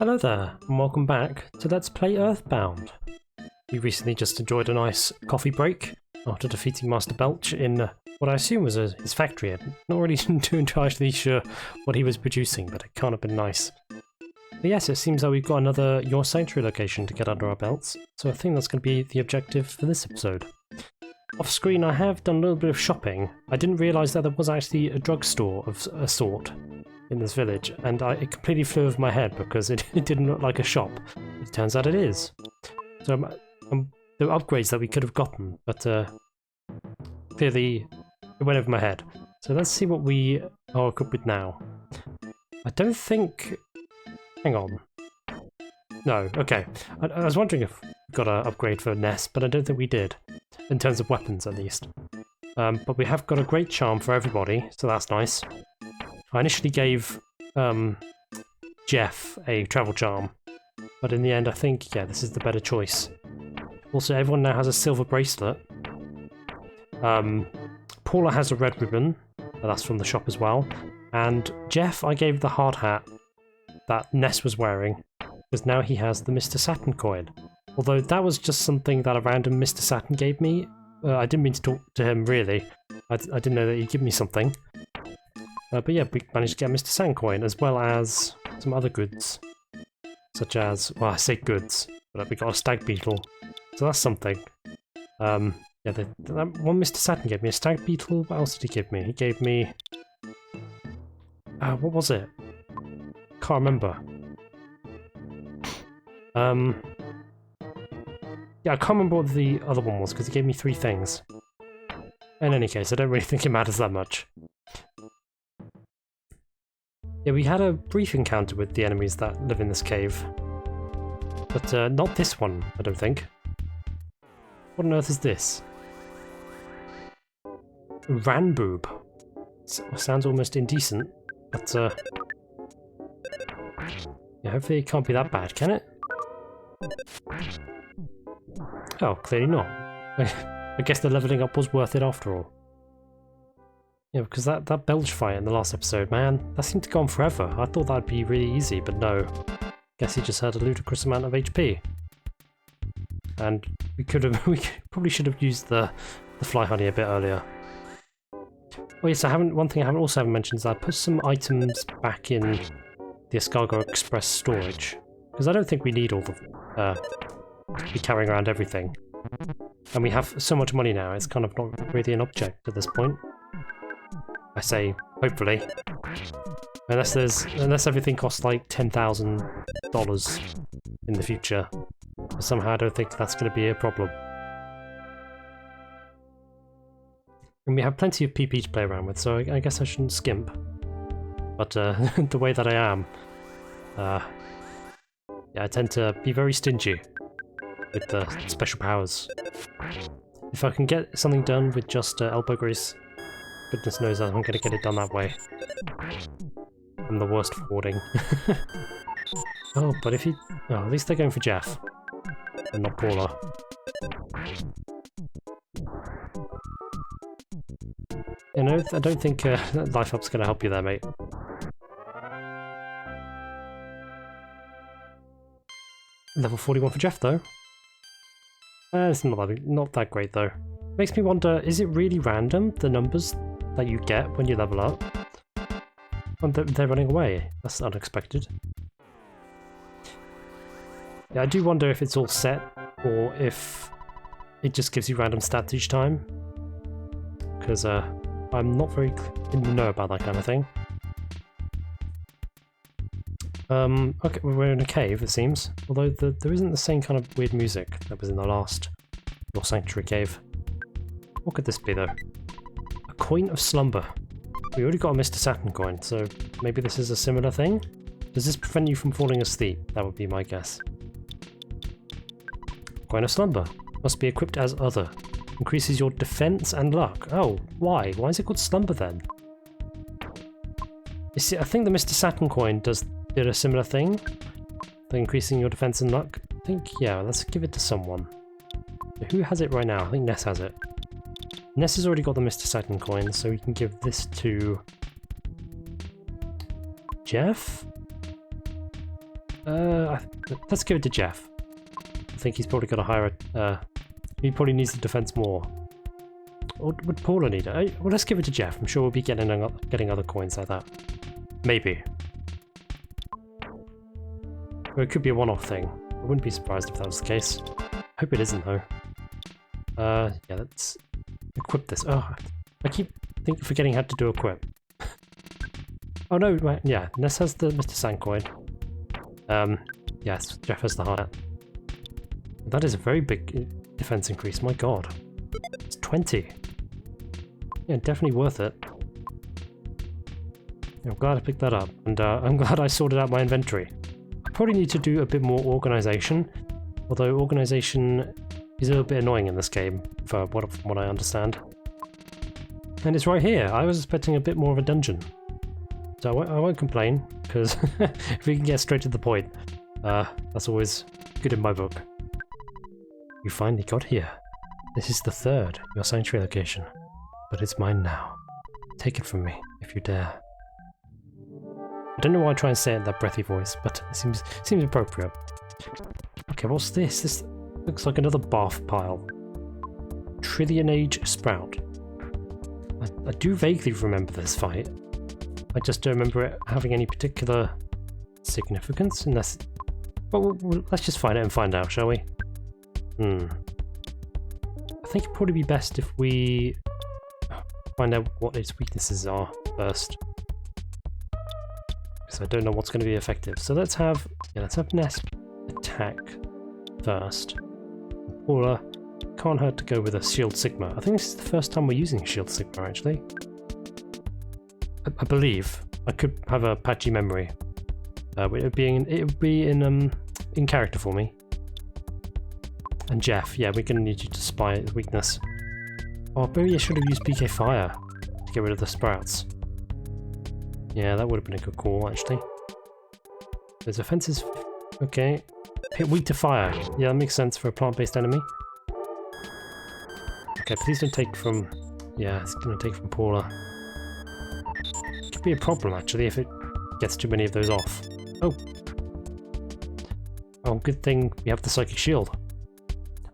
Hello there, and welcome back to Let's Play EarthBound. We recently just enjoyed a nice coffee break after defeating Master Belch in what I assume was his factory. I'm not really too entirely sure what he was producing, but it can't have been nice. But yes, it seems that we've got another Your Sanctuary location to get under our belts, so I think that's going to be the objective for this episode. Off screen I have done a little bit of shopping. I didn't realise that there was actually a drugstore of a sort in this village, and it completely flew over my head because it didn't look like a shop. It turns out it is. So there were upgrades that we could have gotten, but clearly it went over my head. So let's see what we are equipped with now. I don't think... Hang on. No, okay. I was wondering if we got an upgrade for Ness, but I don't think we did. In terms of weapons, at least. But we have got a great charm for everybody, so that's nice. I initially gave Jeff a travel charm, but in the end I think, yeah, this is the better choice. Also, everyone now has a silver bracelet. Paula has a red ribbon, that's from the shop as well. And Jeff, I gave the hard hat that Ness was wearing, because now he has the Mr. Saturn coin. Although that was just something that a random Mr. Saturn gave me. I didn't mean to talk to him, really. I didn't know that he'd give me something. But yeah, we managed to get Mr. Saturn coin, as well as some other goods. Such as, well, I say goods, but we got a stag beetle. So that's something. Yeah, that one Mr. Saturn gave me a stag beetle. What else did he give me? He gave me... what was it? Can't remember. Yeah, I can't remember what the other one was, because he gave me 3 things. In any case, I don't really think it matters that much. Yeah, we had a brief encounter with the enemies that live in this cave. But not this one, I don't think. What on earth is this? Ranboob. Sounds almost indecent, but yeah, hopefully it can't be that bad, can it? Oh, clearly not. I guess the leveling up was worth it after all. Yeah, because that Belch fight in the last episode, man, that seemed to go on forever. I thought that'd be really easy, but no. Guess he just had a ludicrous amount of HP. And we probably should have used the fly honey a bit earlier. Oh yes, one thing I also haven't mentioned is I put some items back in the Escargot Express storage. Because I don't think we need all the... be carrying around everything. And we have so much money now, it's kind of not really an object at this point. I say, hopefully. Unless everything costs like $10,000 in the future. But somehow I don't think that's going to be a problem. And we have plenty of PP to play around with, so I guess I shouldn't skimp. But the way that I am, yeah, I tend to be very stingy with the special powers. If I can get something done with just elbow grease, goodness knows I'm going to get it done that way. I'm the worst for warding. Oh, but if he... Oh, at least they're going for Jeff. And not Paula. You know, I don't think life up's going to help you there, mate. Level 41 for Jeff, though. It's not that great, though. Makes me wonder, is it really random, the numbers that you get when you level up? And they're running away. That's unexpected. Yeah, I do wonder if it's all set, or if it just gives you random stats each time. Because I'm not very in the know about that kind of thing. Okay, we're in a cave, it seems. Although there isn't the same kind of weird music that was in the last Your Sanctuary cave. What could this be, though? A coin of slumber. We already got a Mr. Saturn coin, so maybe this is a similar thing? Does this prevent you from falling asleep? That would be my guess. Coin of slumber. Must be equipped as other. Increases your defense and luck. Oh, why? Why is it called slumber then? You see, I think the Mr. Saturn coin did a similar thing. The increasing your defense and luck. I think, yeah, let's give it to someone. Who has it right now? I think Ness has it. Ness has already got the Mr. Saturn coin, so we can give this to... Jeff? Let's give it to Jeff. I think he's probably got a higher... he probably needs the defense more. Or would Paula need it? Well, let's give it to Jeff. I'm sure we'll be getting other coins like that. Maybe. Or it could be a one-off thing. I wouldn't be surprised if that was the case. Hope it isn't, though. Yeah, let's equip this. Oh, I keep forgetting how to do equip. Oh no, right, yeah, Ness has the Mr. Sandcoin. Yes, Jeff has the hard hat. That is a very big defense increase, my god. It's 20. Yeah, definitely worth it. I'm glad I picked that up, and I'm glad I sorted out my inventory. I probably need to do a bit more organization, although organization is a little bit annoying in this game, from what I understand. And it's right here. I was expecting a bit more of a dungeon. So I won't complain, because if we can get straight to the point, that's always good in my book. You finally got here. This is the third, your sanctuary location. But it's mine now. Take it from me, if you dare. I don't know why I try and say it in that breathy voice, but it seems appropriate. Okay, what's this? This looks like another bath pile. Trillion Age Sprout. I do vaguely remember this fight. I just don't remember it having any particular significance, unless... Well, let's just find it and find out, shall we? I think it'd probably be best if we find out what its weaknesses are first. Because I don't know what's going to be effective. So let's have Ness attack first. Paula, can't hurt to go with a Shield Sigma. I think this is the first time we're using Shield Sigma, actually. I believe. I could have a patchy memory. It would be in character for me. And Jeff, yeah, we're going to need you to spy its weakness. Oh, maybe I should have used PK Fire to get rid of the sprouts. Yeah, that would have been a good call, actually. There's offenses. Okay. Hit weak to fire. Yeah, that makes sense for a plant-based enemy. Okay, please don't take from... Yeah, it's going to take from Paula. Could be a problem, actually, if it gets too many of those off. Oh. Oh, good thing we have the Psychic Shield.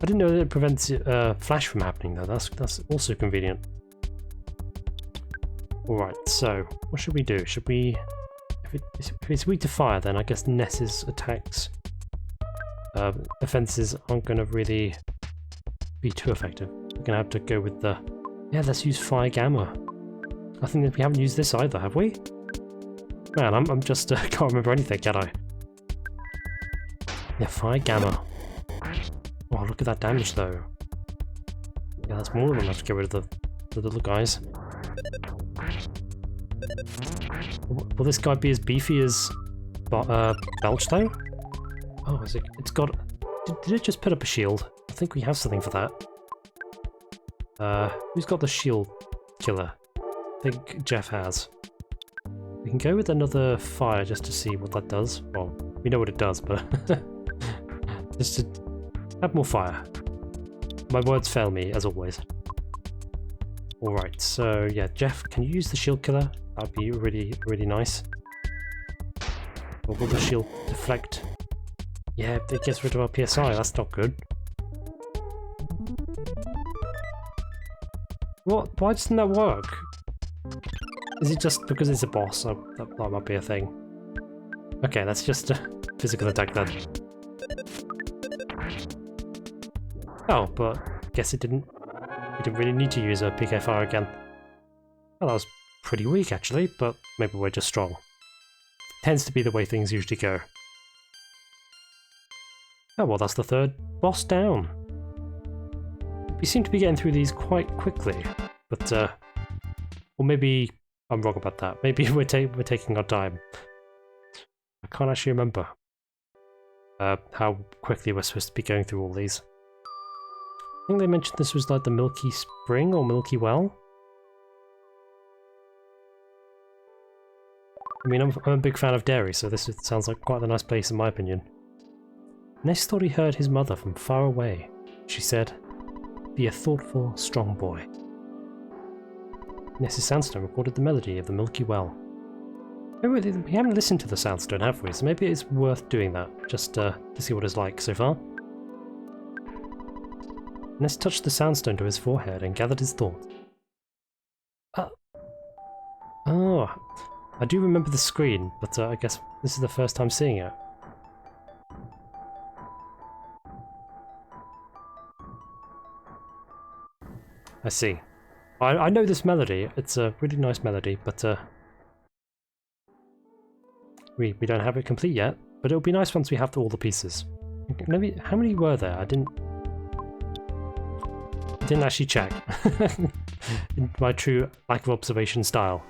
I didn't know that it prevents flash from happening, though. That's also convenient. Alright, so what should we do? Should we... If it's weak to fire, then I guess Ness's attacks... offenses aren't going to really be too effective. We're going to have to go with the... Yeah, let's use Fire Gamma. I think that we haven't used this either, have we? Man, I'm just... can't remember anything, can I? Yeah, Fire Gamma. Oh, look at that damage, though. Yeah, that's more than enough to get rid of the little guys. Will this guy be as beefy as Belch, though? Oh, is it? It's got... Did it just put up a shield? I think we have something for that. Who's got the shield killer? I think Jeff has. We can go with another fire just to see what that does. Well, we know what it does, but... just to have more fire. My words fail me, as always. Alright, so yeah, Jeff, can you use the shield killer? That'd be really, really nice. Or will the shield deflect? Yeah, it gets rid of our PSI, that's not good. What? Why doesn't that work? Is it just because it's a boss? That might be a thing. Okay, that's just a physical attack then. Oh, but I guess we didn't really need to use a PK Fire again. Well, that was pretty weak actually, but maybe we're just strong. Tends to be the way things usually go. Oh well, that's the third boss down. We seem to be getting through these quite quickly, but or maybe I'm wrong about that. Maybe we're taking our time. I can't actually remember how quickly we're supposed to be going through all these. I think they mentioned this was like the Milky Spring or Milky Well. I mean, I'm a big fan of dairy, so this sounds like quite a nice place in my opinion. Ness thought he heard his mother from far away. She said, "Be a thoughtful, strong boy." Ness's Sandstone recorded the melody of the Milky Well. Oh, we haven't listened to the Southstone, have we? So maybe it's worth doing that, just to see what it's like so far. Ness touched the Soundstone to his forehead and gathered his thoughts. Oh, I do remember the screen, but I guess this is the first time seeing it. I see. I know this melody. It's a really nice melody, but we don't have it complete yet. But it'll be nice once we have all the pieces. Maybe how many were there? I didn't actually check. In my true lack of observation style.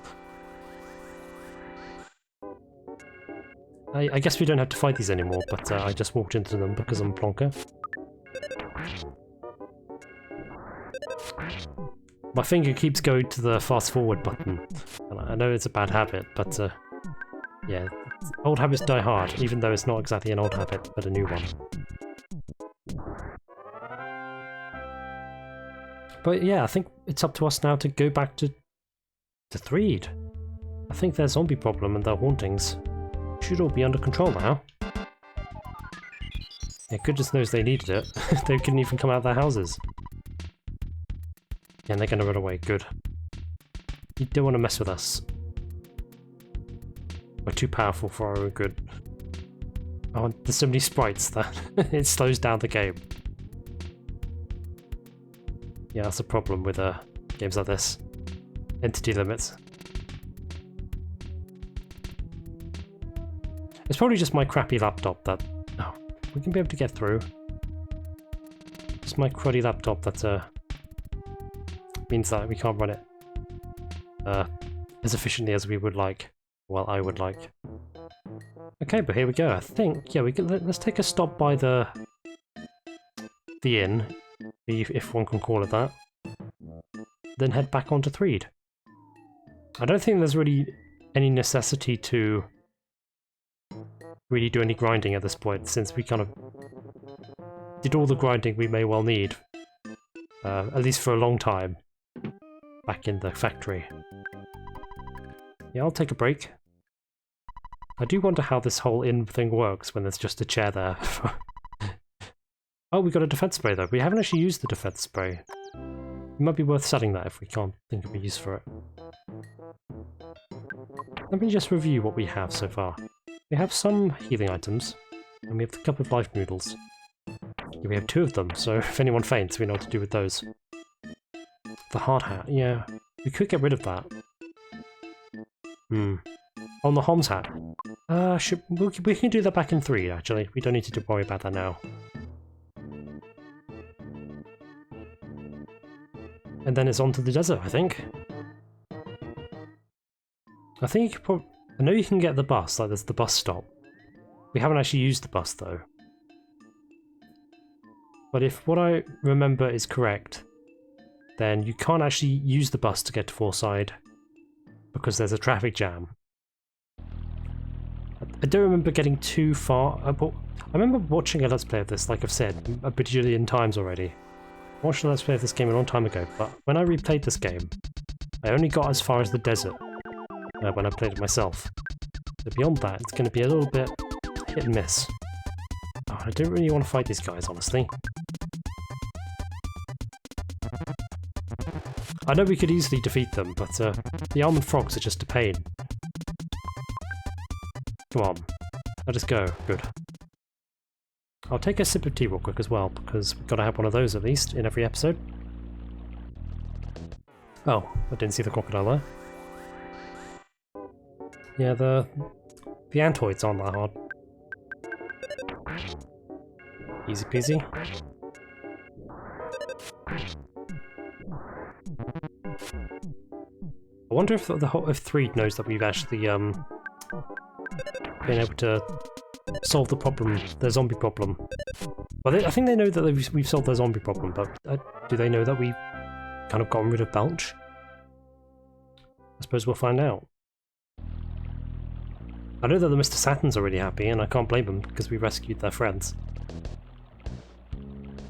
I guess we don't have to fight these anymore, but I just walked into them because I'm a plonker. My finger keeps going to the fast forward button. And I know it's a bad habit, but yeah, old habits die hard, even though it's not exactly an old habit, but a new one. But yeah, I think it's up to us now to go back to Threed. I think their zombie problem and their hauntings should all be under control now. Yeah, goodness knows they needed it. They couldn't even come out of their houses. Yeah, and they're gonna run away, good. You don't want to mess with us. We're too powerful for our own good. Oh, there's so many sprites that it slows down the game. Yeah, that's a problem with games like this. Entity limits. It's probably just my crappy laptop that... Oh, we can be able to get through. Just my cruddy laptop that means that we can't run it as efficiently as we would like. Well, I would like. Okay, but here we go. I think, yeah, we can. Let's take a stop by the inn, if one can call it that. Then head back onto Threed. I don't think there's really any necessity to really do any grinding at this point, since we kind of did all the grinding we may well need, at least for a long time, back in the factory. Yeah, I'll take a break. I do wonder how this whole inn thing works when there's just a chair there. Oh, we got a defense spray though. We haven't actually used the defense spray. It might be worth selling that if we can't think of a use for it. Let me just review what we have so far. We have some healing items, and we have the cup of life noodles. Yeah, we have 2 of them, so if anyone faints, we know what to do with those. The hard hat, yeah. We could get rid of that. On the Homs hat. We can do that back in 3, actually. We don't need to worry about that now. And then it's on to the desert, I think. I think you could probably... I know you can get the bus, like there's the bus stop. We haven't actually used the bus, though. But if what I remember is correct, then you can't actually use the bus to get to Fourside, because there's a traffic jam. I don't remember getting too far. I remember watching a Let's Play of this, like I've said, a bajillion times already. I watched a Let's Play of this game a long time ago, but when I replayed this game, I only got as far as the desert when I played it myself. So beyond that, it's going to be a little bit hit and miss. Oh, I don't really want to fight these guys, honestly. I know we could easily defeat them, but the almond frogs are just a pain. Come on, let us go. Good. I'll take a sip of tea real quick as well, because we've got to have one of those at least in every episode. Oh, I didn't see the crocodile there. Yeah, the antoids aren't that hard. Easy peasy. I wonder if if Threed knows that we've actually been able to solve the problem, the zombie problem. Well, I think they know that we've solved their zombie problem, but do they know that we've kind of gotten rid of Belch? I suppose we'll find out. I know that the Mr. Saturn's are really happy, and I can't blame them because we rescued their friends.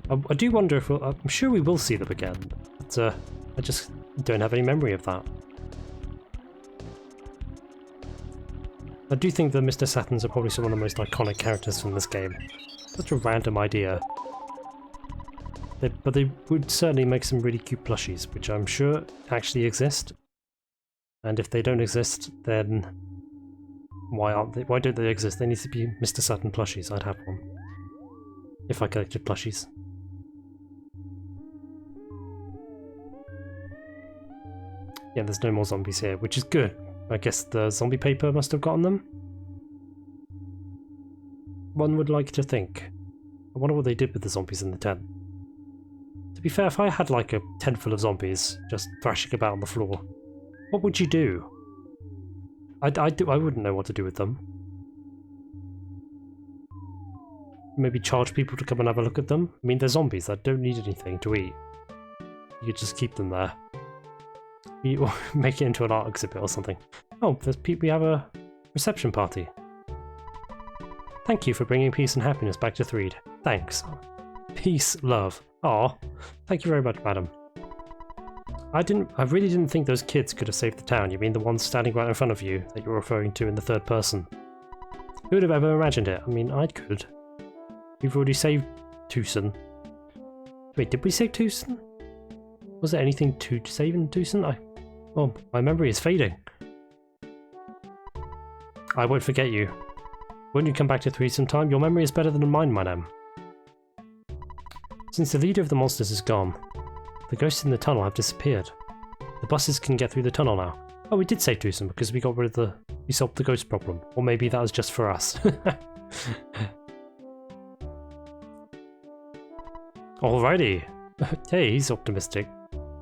I do wonder if I'm sure we will see them again, but I just don't have any memory of that. I do think that Mr. Saturns are probably some of the most iconic characters from this game. Such a random idea. But they would certainly make some really cute plushies, which I'm sure actually exist. And if they don't exist, then why aren't they? Why don't they exist? They need to be Mr. Saturn plushies. I'd have one if I collected plushies. Yeah, there's no more zombies here, which is good. I guess the zombie paper must have gotten them. One would like to think. I wonder what they did with the zombies in the tent. To be fair, if I had like a tent full of zombies just thrashing about on the floor, what would you do? I wouldn't know what to do with them. Maybe charge people to come and have a look at them? I mean, they're zombies that don't need anything to eat. You could just keep them there. Or make it into an art exhibit or something. Oh, we have a reception party. Thank you for bringing peace and happiness back to Threed. Thanks. Peace, love. Aw, thank you very much, madam. I really didn't think those kids could have saved the town. You mean the ones standing right in front of you that you're referring to in the third person? Who would have ever imagined it? I mean, I could. We've already saved Tucson. Wait, did we save Tucson? Was there anything to save in Tucson? Oh, my memory is fading. I won't forget you. Won't you come back to Threed sometime? Your memory is better than mine, madam. Since the leader of the monsters is gone, the ghosts in the tunnel have disappeared. The buses can get through the tunnel now. Oh, we did save Tucson because we got rid of we solved the ghost problem. Or maybe that was just for us. Alrighty. Hey, he's optimistic.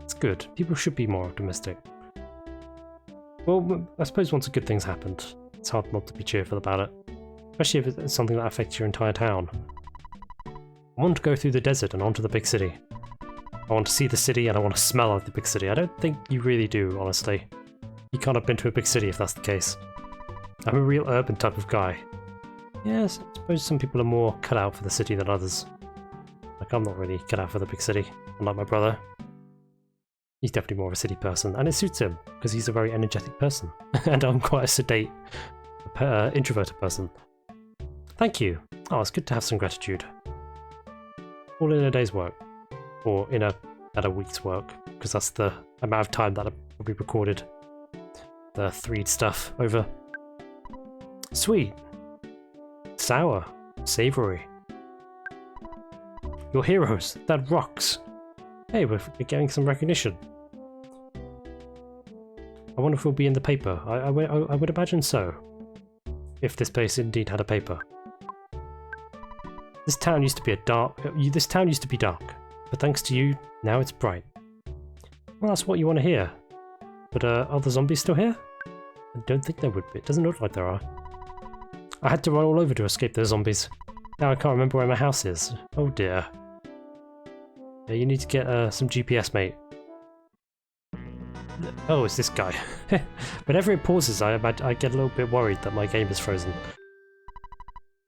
It's good. People should be more optimistic. Well, I suppose once good things happened, it's hard not to be cheerful about it. Especially if it's something that affects your entire town. I want to go through the desert and onto the big city. I want to see the city and I want to smell of the big city. I don't think you really do, honestly. You can't have been to a big city if that's the case. I'm a real urban type of guy. Yes, I suppose some people are more cut out for the city than others. Like, I'm not really cut out for the big city, unlike my brother. He's definitely more of a city person, and it suits him, because he's a very energetic person. And I'm quite a sedate, introverted person. Thank you. Oh, it's good to have some gratitude. All in a day's work. Or at a week's work, because that's the amount of time that will be recorded the Threed stuff over. Sweet. Sour. Savoury. You're heroes. That rocks. Hey, we're getting some recognition. I wonder if we'll be in the paper. I would imagine so. If this place indeed had a paper. This town used to be dark, but thanks to you, now it's bright. Well, that's what you want to hear. But are the zombies still here? I don't think there would be. It doesn't look like there are. I had to run all over to escape those zombies. Now I can't remember where my house is. Oh dear. Yeah, you need to get some GPS, mate. Oh, it's this guy. Whenever it pauses, I get a little bit worried that my game is frozen.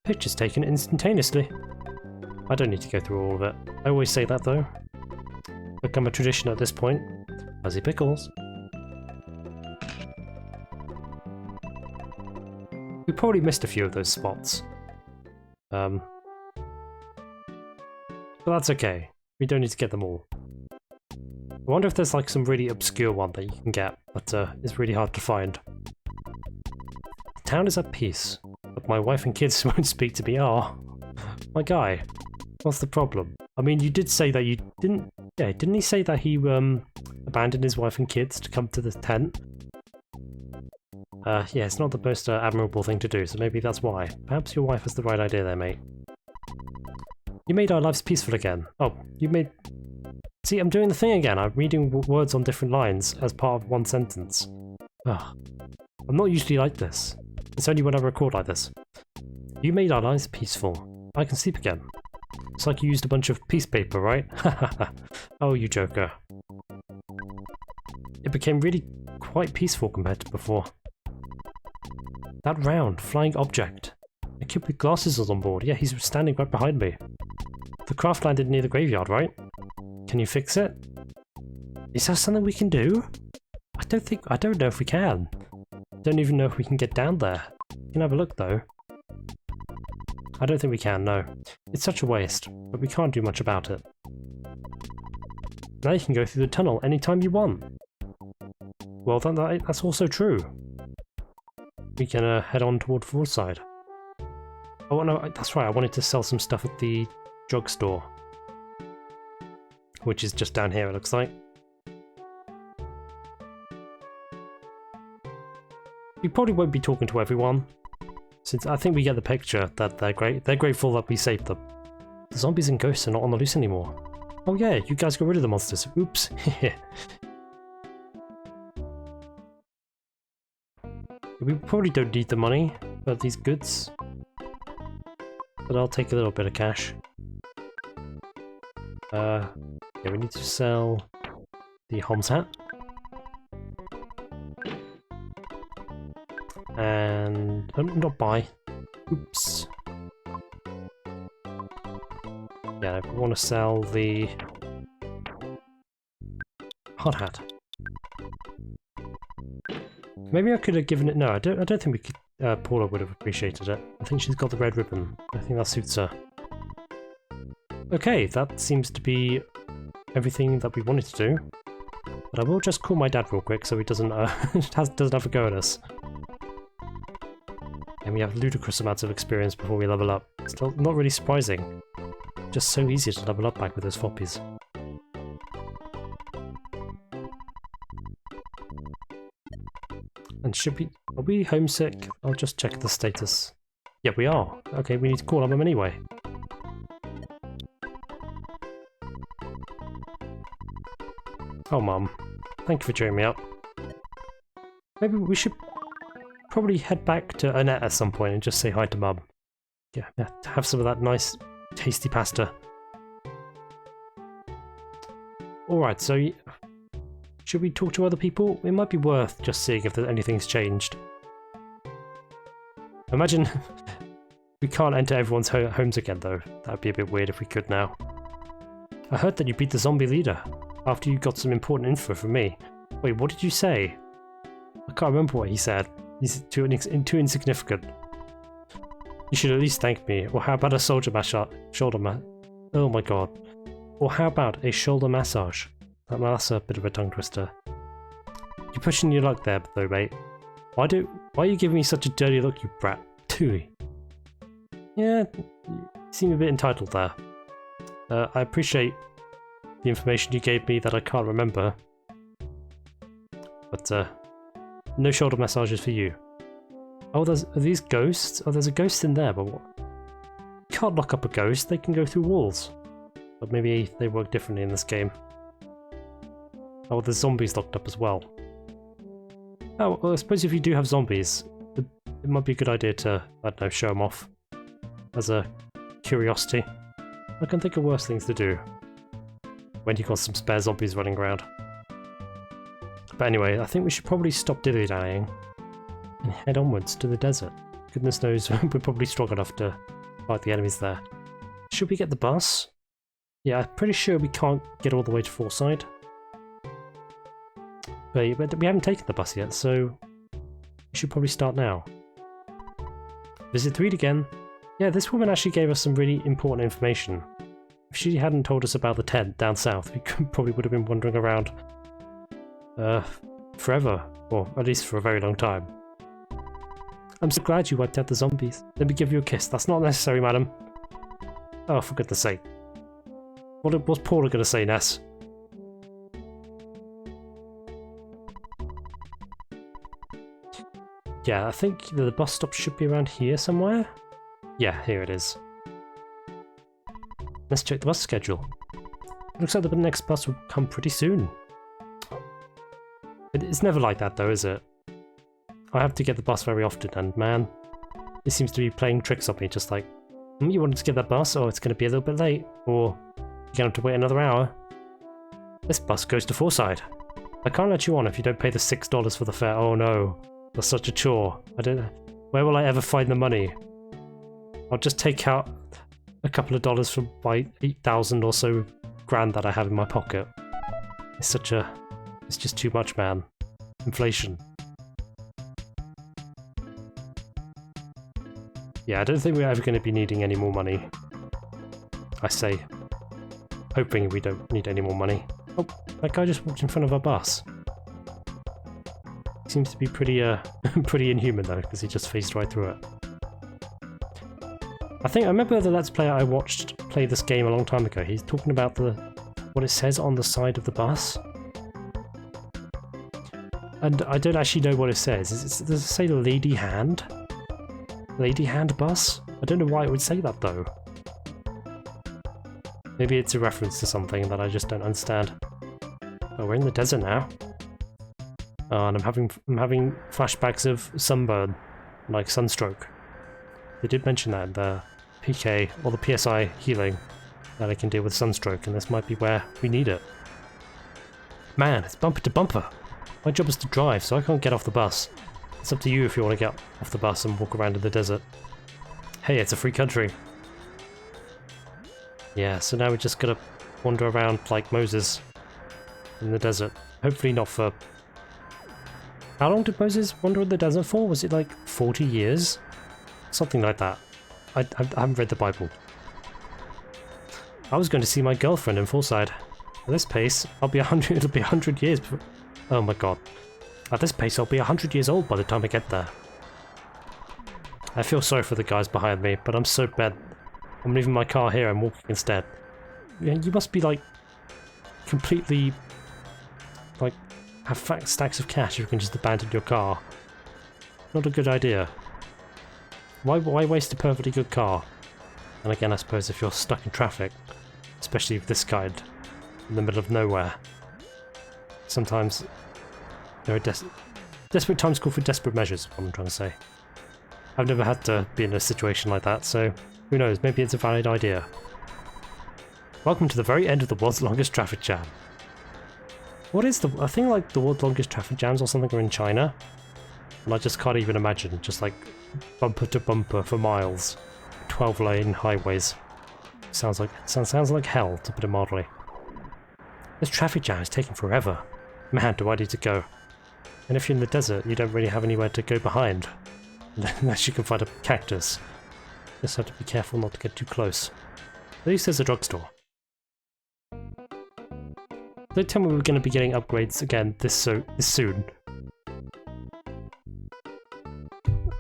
Pictures taken instantaneously. I don't need to go through all of it. I always say that though. Become a tradition at this point. Fuzzy pickles. We probably missed a few of those spots. But that's okay. We don't need to get them all. I wonder if there's like some really obscure one that you can get, but it's really hard to find. The town is at peace, but my wife and kids won't speak to me. Oh, my guy. What's the problem? I mean, you did say that you didn't... Yeah, didn't he say that he abandoned his wife and kids to come to the tent? Yeah, it's not the most admirable thing to do, so maybe that's why. Perhaps your wife has the right idea there, mate. You made our lives peaceful again. Oh, you made... See, I'm doing the thing again. I'm reading words on different lines as part of one sentence. Ugh. I'm not usually like this. It's only when I record like this. You made our lives peaceful. I can sleep again. It's like you used a bunch of piece paper, right? Oh, you joker. It became really quite peaceful compared to before. That round, flying object. A kid with glasses is on board. Yeah, he's standing right behind me. The craft landed near the graveyard, right? Can you fix it? Is that something we can do? I don't know if we can. Don't even know if we can get down there. can have a look though. I don't think we can, no. It's such a waste, but we can't do much about it. Now you can go through the tunnel anytime you want. Well, that's also true. We can head on toward Fallside. Oh no, that's right, I wanted to sell some stuff at the drugstore. Which is just down here, it looks like. We probably won't be talking to everyone, since I think we get the picture that they're grateful that we saved them. The zombies and ghosts are not on the loose anymore. Oh yeah, you guys got rid of the monsters. Oops. We probably don't need the money for these goods, but I'll take a little bit of cash. Yeah, we need to sell the Holmes hat. And not buy. Oops. Yeah, we want to sell the hard hat. Maybe I could have given it. No, I don't think we could. Paula would have appreciated it. I think she's got the red ribbon. I think that suits her. Okay, that seems to be everything that we wanted to do. But I will just call my dad real quick so he doesn't doesn't have a go at us. And we have ludicrous amounts of experience before we level up. Still not really surprising. Just so easy to level up back with those floppies. And are we homesick? I'll just check the status. Yeah, we are. Okay, we need to call on them anyway. Oh, Mum. Thank you for cheering me up. Maybe we should probably head back to Annette at some point and just say hi to Mum. Yeah, have some of that nice, tasty pasta. Alright, so should we talk to other people? It might be worth just seeing if anything's changed. Imagine we can't enter everyone's homes again though. That'd be a bit weird if we could now. I heard that you beat the zombie leader after you got some important info from me. Wait, what did you say? I can't remember what he said. He's too insignificant. You should at least thank me. Or how about a shoulder oh my god. Or how about a shoulder massage? That's a bit of a tongue twister. You're pushing your luck there though, mate. Why are you giving me such a dirty look, you brat? Tooey. Yeah, you seem a bit entitled there. I appreciate the information you gave me that I can't remember. But no shoulder massages for you. Oh, are these ghosts? Oh, there's a ghost in there, but what? You can't lock up a ghost, they can go through walls. But maybe they work differently in this game. Oh, there's zombies locked up as well. Oh, well, I suppose if you do have zombies, it might be a good idea to, I don't know, show them off. As a curiosity. I can think of worse things to do. When you've got some spare zombies running around. But anyway, I think we should probably stop dilly-dallying and head onwards to the desert. Goodness knows, we're probably strong enough to fight the enemies there. Should we get the bus? Yeah, I'm pretty sure we can't get all the way to Fallside. But we haven't taken the bus yet, so we should probably start now. Visit 3 again. Yeah, this woman actually gave us some really important information. If she hadn't told us about the tent down south, we probably would have been wandering around forever, or at least for a very long time. I'm so glad you wiped out the zombies. Let me give you a kiss. That's not necessary, madam. Oh, for goodness sake. What's Paula going to say, Ness? Yeah, I think the bus stop should be around here somewhere. Yeah, here it is. Let's check the bus schedule. Looks like the next bus will come pretty soon. It's never like that though, is it? I have to get the bus very often, and man, it seems to be playing tricks on me, just like, you wanted to get that bus? Oh, it's going to be a little bit late. Or, you're going to have to wait another hour. This bus goes to Fallside. I can't let you on if you don't pay the $6 for the fare. Oh no, that's such a chore. Where will I ever find the money? I'll just take out a couple of dollars from my 8,000 or so grand that I have in my pocket. It's just too much, man. Inflation. Yeah, I don't think we're ever going to be needing any more money. I say, hoping we don't need any more money. Oh, that guy just walked in front of our bus. Seems to be pretty, pretty inhuman though, because he just phased right through it. I remember the Let's Player I watched play this game a long time ago. He's talking about what it says on the side of the bus. And I don't actually know what it says. Does it say Lady Hand? Lady Hand bus? I don't know why it would say that though. Maybe it's a reference to something that I just don't understand. Oh, we're in the desert now. Oh, and I'm having flashbacks of sunburn, like sunstroke. They did mention that in the PK or the PSI healing that I can deal with sunstroke, and this might be where we need it. Man, it's bumper to bumper. My job is to drive, so I can't get off the bus. It's up to you if you want to get off the bus and walk around in the desert. Hey, it's a free country. Yeah, so now we just gotta wander around like Moses in the desert. Hopefully not for... How long did Moses wander in the desert for? Was it like 40 years? Something like that. I haven't read the Bible. I was going to see my girlfriend in Fullside. At this pace, it'll be 100 years before... Oh my god. At this pace, I'll be 100 years old by the time I get there. I feel sorry for the guys behind me, but I'm so bad. I'm leaving my car here and walking instead. Yeah, you must be like... completely... like... have fat stacks of cash if you can just abandon your car. Not a good idea. Why waste a perfectly good car? And again, I suppose if you're stuck in traffic, especially of this kind, in the middle of nowhere, sometimes there are desperate times call for desperate measures, what I'm trying to say. I've never had to be in a situation like that, so who knows, maybe it's a valid idea. Welcome to the very end of the world's longest traffic jam. What is the... I think like the world's longest traffic jams or something are in China, and I just can't even imagine, just like bumper to bumper for miles, 12-lane highways. Sounds like hell, to put it mildly. This traffic jam is taking forever. Man, do I need to go. And if you're in the desert, you don't really have anywhere to go behind, unless you can find a cactus. Just have to be careful not to get too close. At least there's a drugstore. Don't tell me we're going to be getting upgrades again this soon.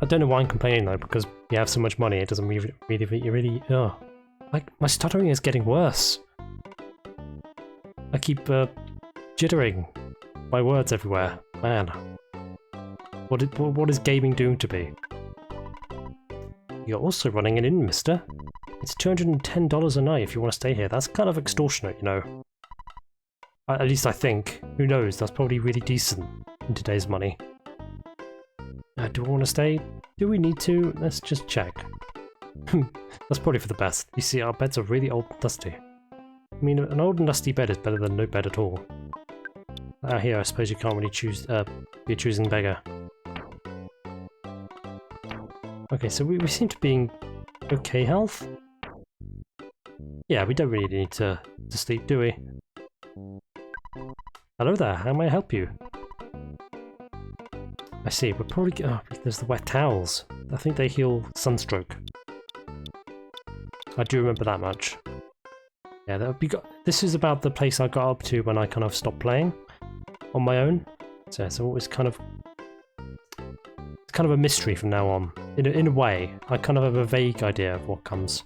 I don't know why I'm complaining though, because we have so much money, it doesn't really like, my stuttering is getting worse. I keep jittering my words everywhere. Man. What is gaming doing to me? You're also running an inn, mister. It's $210 a night if you want to stay here. That's kind of extortionate, you know. At least I think. Who knows, that's probably really decent in today's money. Do we want to stay? Do we need to? Let's just check. That's probably for the best. You see, our beds are really old and dusty. I mean, an old and dusty bed is better than no bed at all. Here, I suppose you can't really choose, be a choosing beggar. Okay, so we seem to be in okay health. Yeah, we don't really need to sleep, do we? Hello there, how may I help you? I see, we're probably... Oh, there's the wet towels. I think they heal sunstroke. I do remember that much. Yeah, that would be... This is about the place I got up to when I kind of stopped playing on my own. So it was kind of... It's kind of a mystery from now on. In a way, I kind of have a vague idea of what comes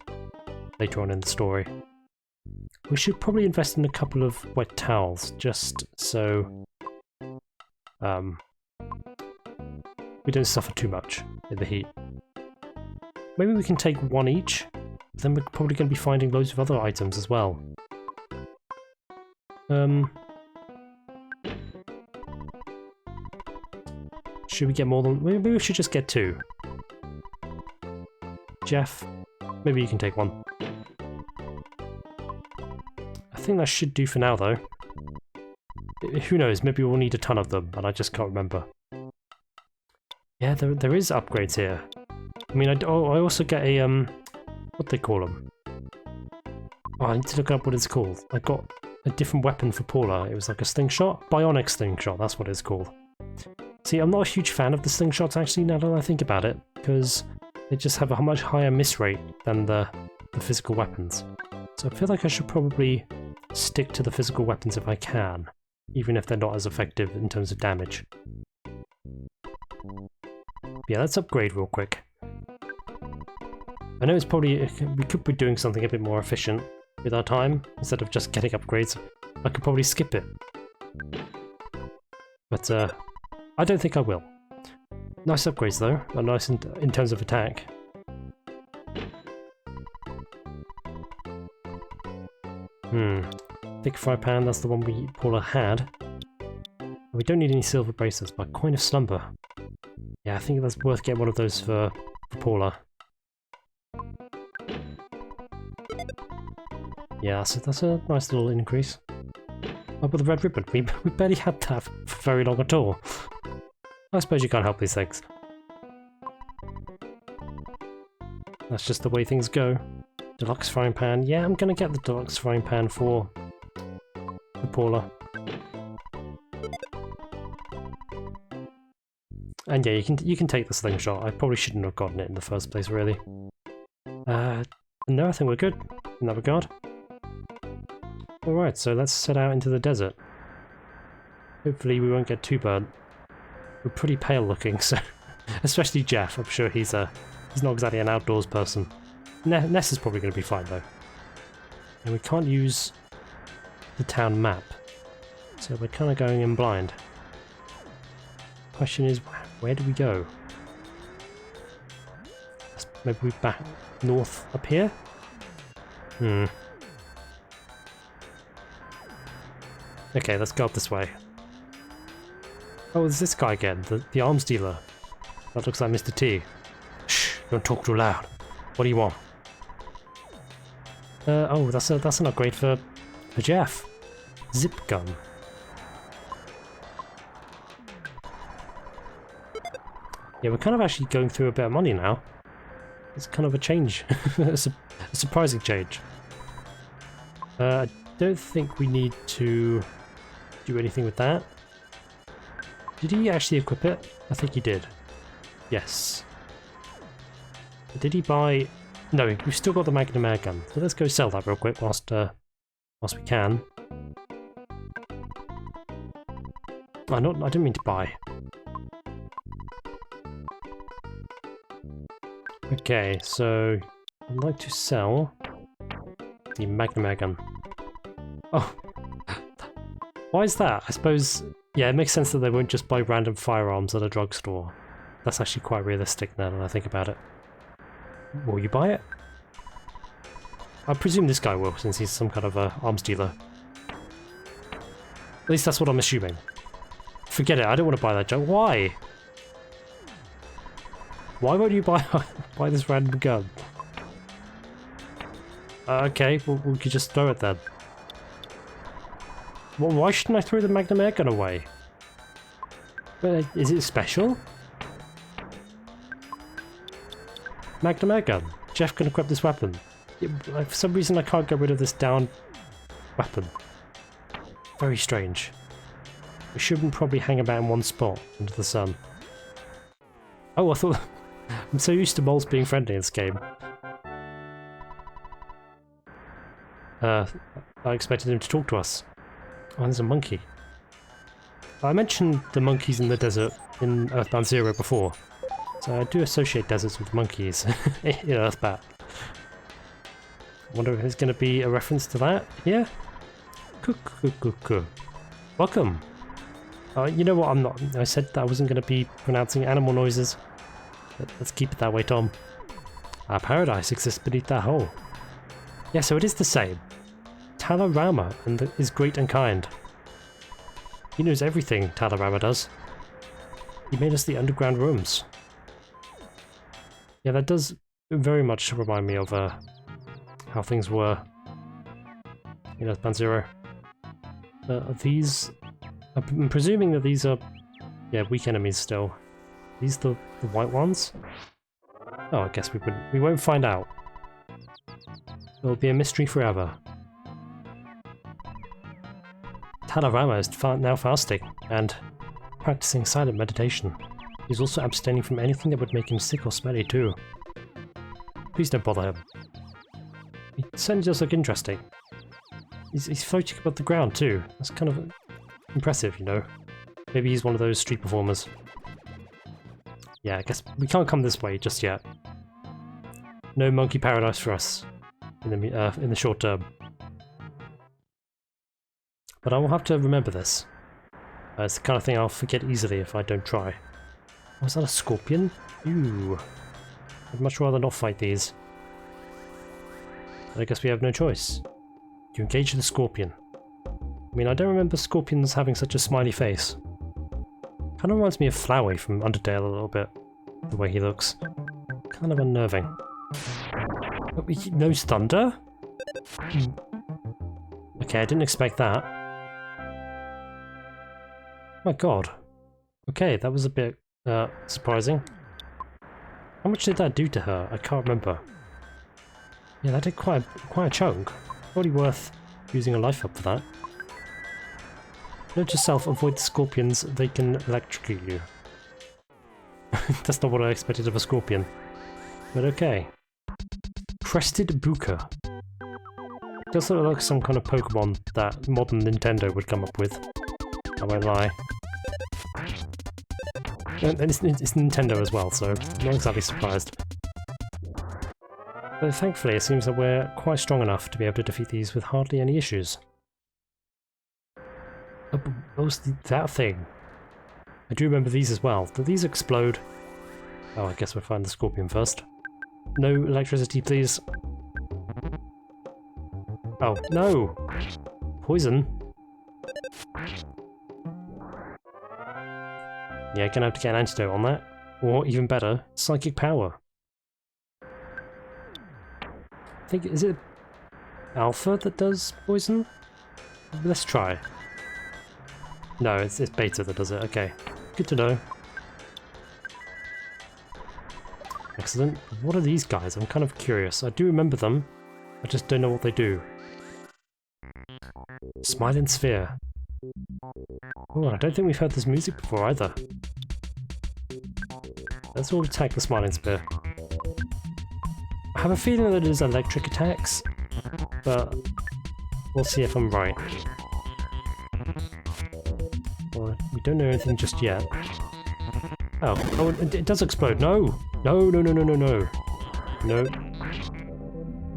later on in the story. We should probably invest in a couple of wet towels, just so... we don't suffer too much in the heat. Maybe we can take one each, then we're probably going to be finding loads of other items as well. Should we get more than... Maybe we should just get two. Jeff, maybe you can take one. I think that should do for now though. Who knows, maybe we'll need a ton of them, and I just can't remember. Yeah, there is upgrades here. I mean, I also get a, what do they call them? Oh, I need to look up what it's called. I got a different weapon for Paula. It was like a slingshot? Bionic slingshot, that's what it's called. See, I'm not a huge fan of the slingshots actually, now that I think about it, because they just have a much higher miss rate than the physical weapons. So I feel like I should probably stick to the physical weapons if I can, even if they're not as effective in terms of damage. Yeah, let's upgrade real quick. I know it's probably, we could be doing something a bit more efficient with our time, instead of just getting upgrades. I could probably skip it. But I don't think I will. Nice upgrades though, are nice in terms of attack. Thick fry pan, that's the one Paula had. We don't need any silver bracelets, but coin of slumber. Yeah, I think that's worth getting one of those for Paula. Yeah, so that's a nice little increase. Oh, but the red ribbon, we barely had that for very long at all. I suppose you can't help these things. That's just the way things go. Deluxe frying pan. Yeah, I'm gonna get the deluxe frying pan for Paula. And yeah, you can take the slingshot. I probably shouldn't have gotten it in the first place, really. No, I think we're good in that regard. Alright, so let's set out into the desert. Hopefully we won't get too burnt. We're pretty pale looking, so especially Jeff. I'm sure he's not exactly an outdoors person. Ness is probably going to be fine though. And we can't use the town map, so we're kind of going in blind. Question is, where do we go? Maybe we back north up here? Okay, let's go up this way. Oh, there's this guy again, the arms dealer. That looks like Mr. T. Shh, don't talk too loud. What do you want? Oh, that's an upgrade for Jeff. Zip gun. Yeah, we're kind of actually going through a bit of money now. It's kind of a change. A surprising change. I don't think we need to do anything with that. Did he actually equip it? I think he did. Yes. Did he buy... No, we've still got the Magnum air gun. So let's go sell that real quick whilst we can. I didn't mean to buy. Okay, so I'd like to sell the Magnum air gun. Oh, why is that? I suppose, yeah, it makes sense that they won't just buy random firearms at a drugstore. That's actually quite realistic now that I think about it. Will you buy it? I presume this guy will, since he's some kind of a arms dealer. At least that's what I'm assuming. Forget it, I don't want to buy that junk. Why? Why won't you buy this random gun? Okay, well, we could just throw it then. Well, why shouldn't I throw the Magnum air gun away? Is it special? Magnum air gun. Jeff can equip this weapon. For some reason I can't get rid of this down weapon. Very strange. It shouldn't probably hang about in one spot under the sun. Oh, I thought... I'm so used to moles being friendly in this game. I expected him to talk to us. Oh, there's a monkey. I mentioned the monkeys in the desert in EarthBound 0 before, so I do associate deserts with monkeys in EarthBound. I wonder if there's going to be a reference to that here? Welcome! You know what, I said that I wasn't going to be pronouncing animal noises. Let's keep it that way, Tom. Our paradise exists beneath that hole. Yeah, so it is the same. Talarama is great and kind. He knows everything, Talarama does. He made us the underground rooms. Yeah, that does very much remind me of how things were in EarthBound 0. I'm presuming that these are, yeah, weak enemies still. These the white ones? Oh, I guess we won't find out. It'll be a mystery forever. Talarama is now fasting and practicing silent meditation. He's also abstaining from anything that would make him sick or smelly too. Please don't bother him. He certainly does look interesting. He's floating above the ground too. That's kind of impressive, you know. Maybe he's one of those street performers. Yeah, I guess we can't come this way just yet. No monkey paradise for us in the short term. But I will have to remember this. It's the kind of thing I'll forget easily if I don't try. Was that a scorpion? Ew. I'd much rather not fight these. But I guess we have no choice. You engage the scorpion. I mean, I don't remember scorpions having such a smiley face. Kind of reminds me of Flowey from Undertale a little bit. The way he looks. Kind of unnerving. But he knows thunder? Okay, I didn't expect that. My god. Okay, that was a bit surprising. How much did that do to her? I can't remember. Yeah, that did quite a chunk. Probably worth using a life up for that. Note to self, avoid the scorpions, they can electrocute you. That's not what I expected of a scorpion. But okay. Crested Buka. Does look like some kind of Pokemon that modern Nintendo would come up with. I won't lie. And it's Nintendo as well, so I'm not exactly surprised. But thankfully it seems that we're quite strong enough to be able to defeat these with hardly any issues. Oh, what was that thing? I do remember these as well. Do these explode? Oh, I guess we'll find the scorpion first. No electricity, please. Oh, no! Poison? Yeah, gonna have to get an antidote on that. Or, even better, psychic power. I think, is it Alpha that does poison? Let's try. No, it's Beta that does it, okay. Good to know. Excellent. What are these guys? I'm kind of curious. I do remember them, I just don't know what they do. Smiling Sphere. Oh, I don't think we've heard this music before either. Let's all attack the Smiling Sphere. I have a feeling that it is electric attacks, but we'll see if I'm right. Well, we don't know anything just yet. Oh, it does explode. No! No, no, no, no, no, no. No.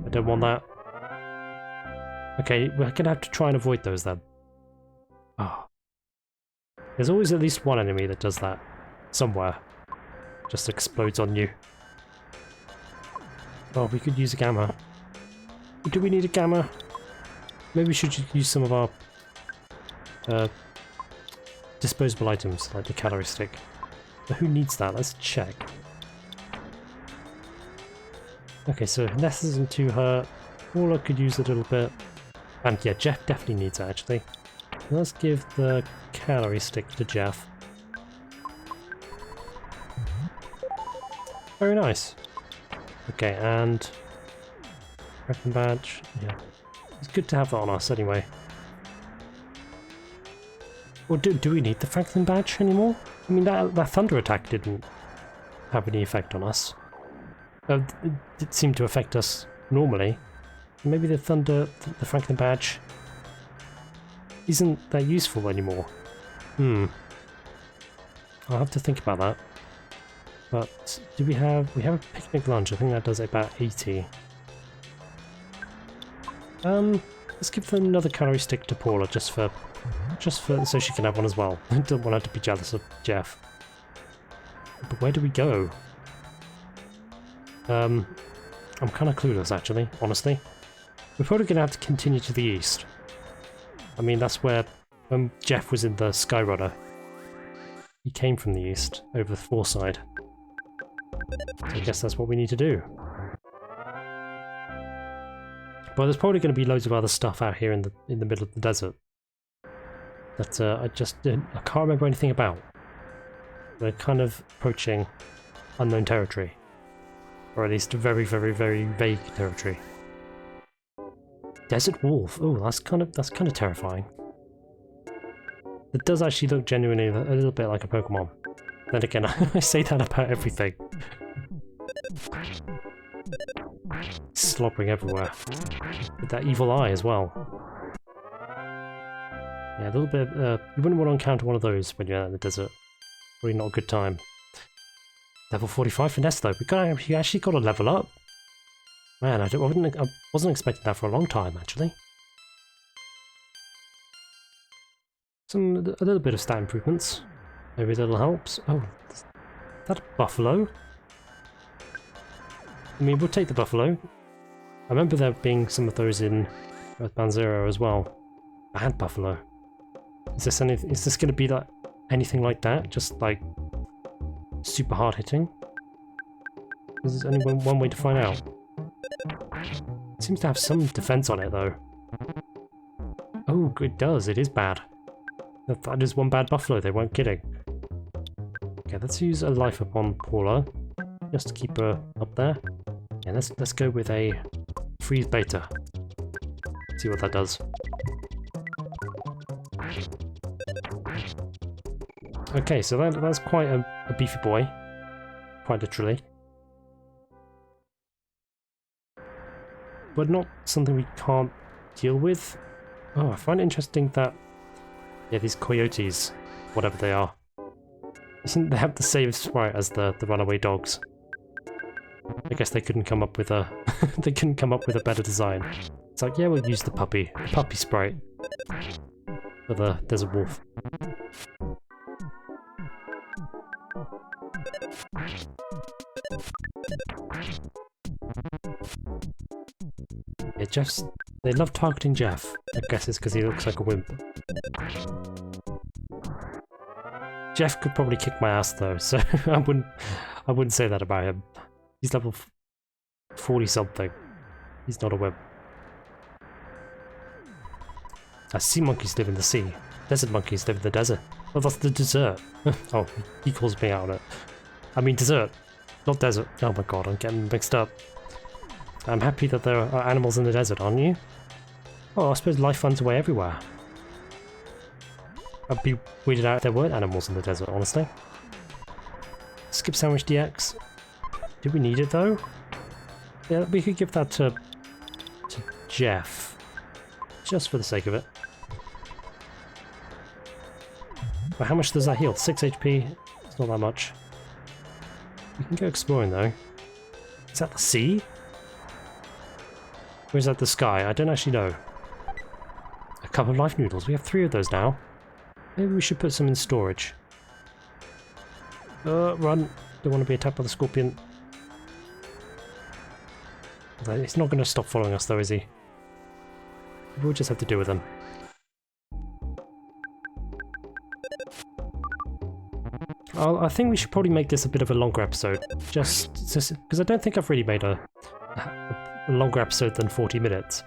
I don't want that. Okay, we're gonna have to try and avoid those then. Oh. There's always at least one enemy that does that. Somewhere. Just explodes on you. Oh, we could use a gamma. Do we need a gamma? Maybe we should use some of our disposable items, like the calorie stick. But who needs that? Let's check. Okay, so Ness isn't too hurt. Paula could use a little bit. And yeah, Jeff definitely needs it actually. Let's give the calorie stick to Jeff. Very nice. Okay, and Franklin badge. Yeah, it's good to have that on us anyway. Or do we need the Franklin badge anymore? I mean, that thunder attack didn't have any effect on us. It seemed to affect us normally. Maybe the Franklin badge isn't that useful anymore. I'll have to think about that. But do we have a picnic lunch? I think that does about 80. Let's give another calorie stick to Paula just for so she can have one as well. I don't want her to be jealous of Jeff. But where do we go? I'm kind of clueless actually, honestly. We're probably going to have to continue to the east. I mean, that's where when Jeff was in the Skyrunner, he came from the east over the Foreside. So I guess that's what we need to do. But there's probably going to be loads of other stuff out here in the middle of the desert that I can't remember anything about. We're kind of approaching unknown territory, or at least very, very, very vague territory. Desert Wolf. Oh, that's kind of terrifying. It does actually look genuinely a little bit like a Pokemon. Then again, I say that about everything. slobbering everywhere. With that evil eye as well. Yeah, a little bit, you wouldn't want to encounter one of those when you're out in the desert. Probably not a good time. Level 45 finesse though, you actually got to level up. Man, I wasn't expecting that for a long time, actually. A little bit of stat improvements. Maybe a little helps. Oh, is that a buffalo? I mean, we'll take the buffalo. I remember there being some of those in EarthBound 0 as well. Bad buffalo. Is this going to be like anything like that? Just like super hard hitting? There's only one way to find out. It seems to have some defense on it though. Oh, it does. It is bad. That is one bad buffalo. They weren't kidding. Okay, let's use a life upon Paula, just to keep her up there. Yeah, let's go with a freeze beta. See what that does. Okay, so that's quite a beefy boy, quite literally. But not something we can't deal with. Oh, I find it interesting that, yeah, these coyotes, whatever they are, they have the same sprite as the runaway dogs. I guess they couldn't come up with a they couldn't come up with a better design. It's like, yeah, we'll use the puppy sprite for the desert wolf. Yeah, they love targeting Jeff. I guess it's because he looks like a wimp. Jeff could probably kick my ass though, so I wouldn't say that about him. He's level 40 something. He's not a wimp. Sea monkeys live in the sea. Desert monkeys live in the desert. Oh, that's the dessert. Oh, he calls me out on it. I mean dessert, not desert. Oh my god, I'm getting mixed up. I'm happy that there are animals in the desert, aren't you? Oh, I suppose life finds a way everywhere. I'd be weirded out if there weren't animals in the desert, honestly. Skip sandwich DX. Do we need it though? Yeah, we could give that to Jeff. Just for the sake of it. But how much does that heal? 6 HP? It's not that much. We can go exploring though. Is that the sea? Or is that the sky? I don't actually know. A cup of life noodles. We have 3 of those now. Maybe we should put some in storage. Run. Don't want to be attacked by the scorpion. He's not going to stop following us though, is he? We'll just have to deal with him. I think we should probably make this a bit of a longer episode. Just because I don't think I've really made a longer episode than 40 minutes.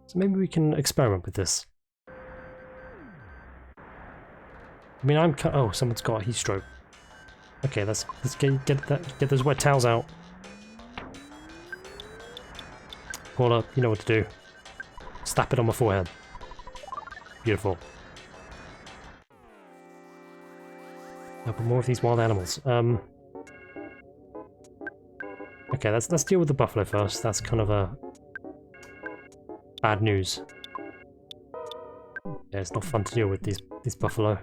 So maybe we can experiment with this. I mean, oh, someone's got a heat stroke. Okay, let's get those wet towels out. Paula, you know what to do. Slap it on my forehead. Beautiful. But more of these wild animals. Okay, let's deal with the buffalo first. That's kind of a bad news. Yeah, it's not fun to deal with these buffalo.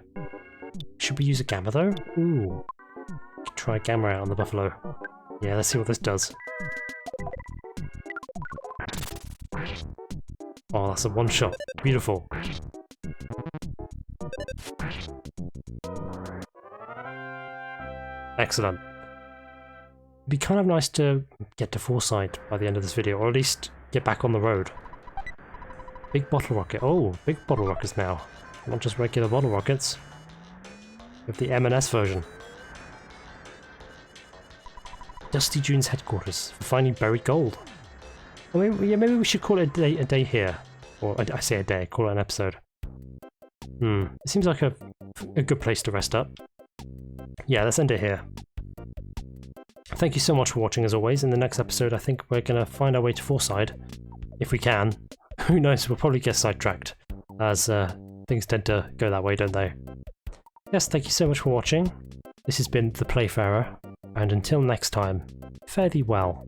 Should we use a gamma though? Ooh. Try a gamma out on the buffalo. Yeah, let's see what this does. Oh, that's a one shot. Beautiful. Excellent. It'd be kind of nice to get to Foresight by the end of this video, or at least get back on the road. Big bottle rocket. Oh, big bottle rockets now. Not just regular bottle rockets. We have the M&S version. Dusty Dunes headquarters for finding buried gold. Well, maybe we should call it a day here. Or I say a day, call it an episode. It seems like a good place to rest up. Yeah, let's end it here. Thank you so much for watching as always. In the next episode I think we're going to find our way to Foresight. If we can. Who knows, we'll probably get sidetracked. As things tend to go that way, don't they? Yes, thank you so much for watching. This has been The Playfarer. And until next time, fare thee well.